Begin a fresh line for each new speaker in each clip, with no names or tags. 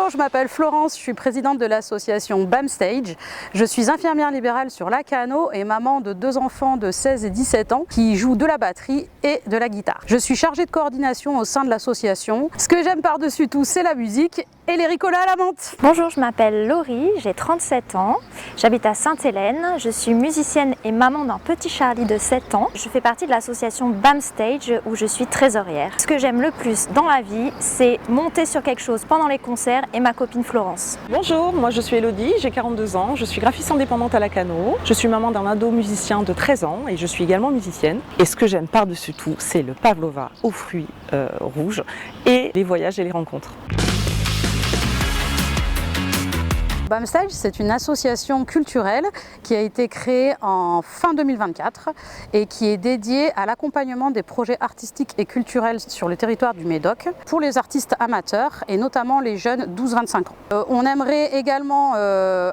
Bonjour, je m'appelle Florence, je suis présidente de l'association BAM Stage. Je suis infirmière libérale sur Lacanau et maman de 2 enfants de 16 et 17 ans qui jouent de la batterie et de la guitare. Je suis chargée de coordination au sein de l'association. Ce que j'aime par-dessus tout, c'est la musique et les ricolas à la menthe.
Bonjour, je m'appelle Laurie, j'ai 37 ans, j'habite à Sainte-Hélène, je suis musicienne et maman d'un petit Charlie de 7 ans. Je fais partie de l'association BAM Stage où je suis trésorière. Ce que j'aime le plus dans la vie, c'est monter sur quelque chose pendant les concerts et ma copine Florence.
Bonjour, moi je suis Elodie, j'ai 42 ans, je suis graphiste indépendante à Lacanau. Je suis maman d'un ado musicien de 13 ans et je suis également musicienne. Et ce que j'aime par-dessus tout, c'est le pavlova aux fruits rouges et les voyages et les rencontres.
BAM Stage, c'est une association culturelle qui a été créée en fin 2024 et qui est dédiée à l'accompagnement des projets artistiques et culturels sur le territoire du Médoc pour les artistes amateurs et notamment les jeunes 12-25 ans. On aimerait également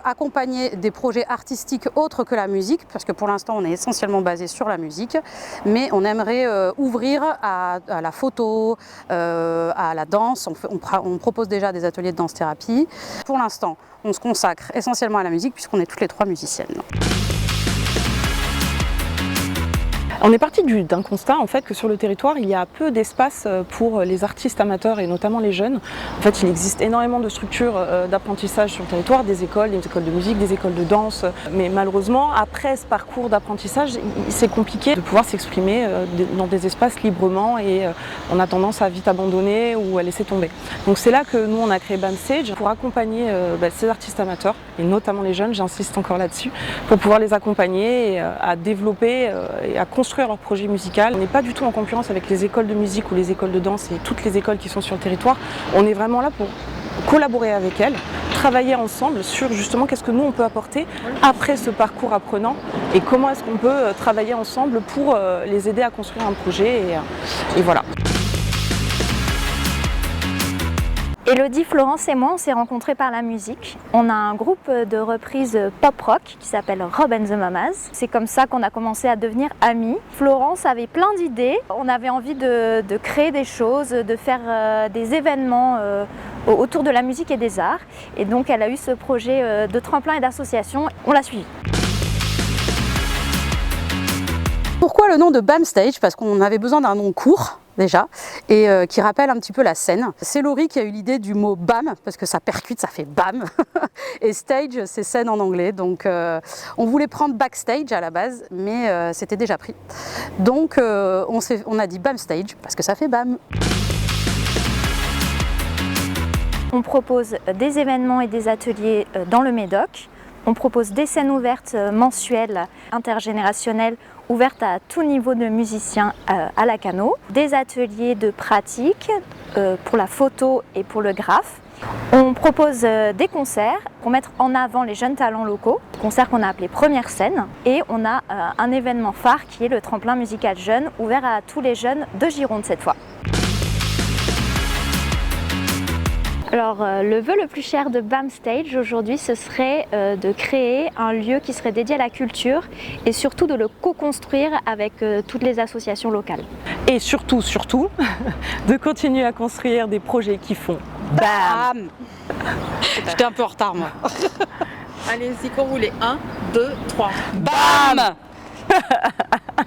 accompagner des projets artistiques autres que la musique, parce que pour l'instant on est essentiellement basé sur la musique, mais on aimerait ouvrir à la photo, à la danse. On propose déjà des ateliers de danse-thérapie. Pour l'instant, on se consacre essentiellement à la musique puisqu'on est toutes les 3 musiciennes.
On est parti d'un constat en fait que sur le territoire il y a peu d'espace pour les artistes amateurs et notamment les jeunes. En fait il existe énormément de structures d'apprentissage sur le territoire, des écoles de musique, des écoles de danse. Mais malheureusement après ce parcours d'apprentissage c'est compliqué de pouvoir s'exprimer dans des espaces librement et on a tendance à vite abandonner ou à laisser tomber. Donc c'est là que nous on a créé BAM Stage pour accompagner ces artistes amateurs et notamment les jeunes, j'insiste encore là-dessus, pour pouvoir les accompagner à développer et à construire leur projet musical. On n'est pas du tout en concurrence avec les écoles de musique ou les écoles de danse et toutes les écoles qui sont sur le territoire. On est vraiment là pour collaborer avec elles, travailler ensemble sur justement qu'est-ce que nous on peut apporter après ce parcours apprenant et comment est-ce qu'on peut travailler ensemble pour les aider à construire un projet et voilà.
Elodie, Florence et moi, on s'est rencontrés par la musique. On a un groupe de reprise pop-rock qui s'appelle Rob and the Mamas. C'est comme ça qu'on a commencé à devenir amis. Florence avait plein d'idées. On avait envie de créer des choses, de faire des événements autour de la musique et des arts. Et donc elle a eu ce projet de tremplin et d'association. On l'a suivi.
Pourquoi le nom de BAM Stage? Parce qu'on avait besoin d'un nom court déjà et qui rappelle un petit peu la scène. C'est Laurie qui a eu l'idée du mot BAM parce que ça percute, ça fait BAM et stage c'est scène en anglais, donc on voulait prendre backstage à la base mais c'était déjà pris, donc on a dit BAM Stage parce que ça fait BAM.
On propose des événements et des ateliers dans le Médoc. On propose des scènes ouvertes mensuelles, intergénérationnelles, ouvertes à tout niveau de musiciens à Lacanau. Des ateliers de pratique pour la photo et pour le graphe. On propose des concerts pour mettre en avant les jeunes talents locaux, concerts qu'on a appelé Première Scène. Et on a un événement phare qui est le tremplin musical jeune, ouvert à tous les jeunes de Gironde cette fois. Alors, le vœu le plus cher de BAM Stage aujourd'hui, ce serait de créer un lieu qui serait dédié à la culture et surtout de le co-construire avec toutes les associations locales.
Et surtout, de continuer à construire des projets qui font BAM.
J'étais un peu en retard moi.
Allez-y, quand vous voulez. 1, 2, 3.
BAM.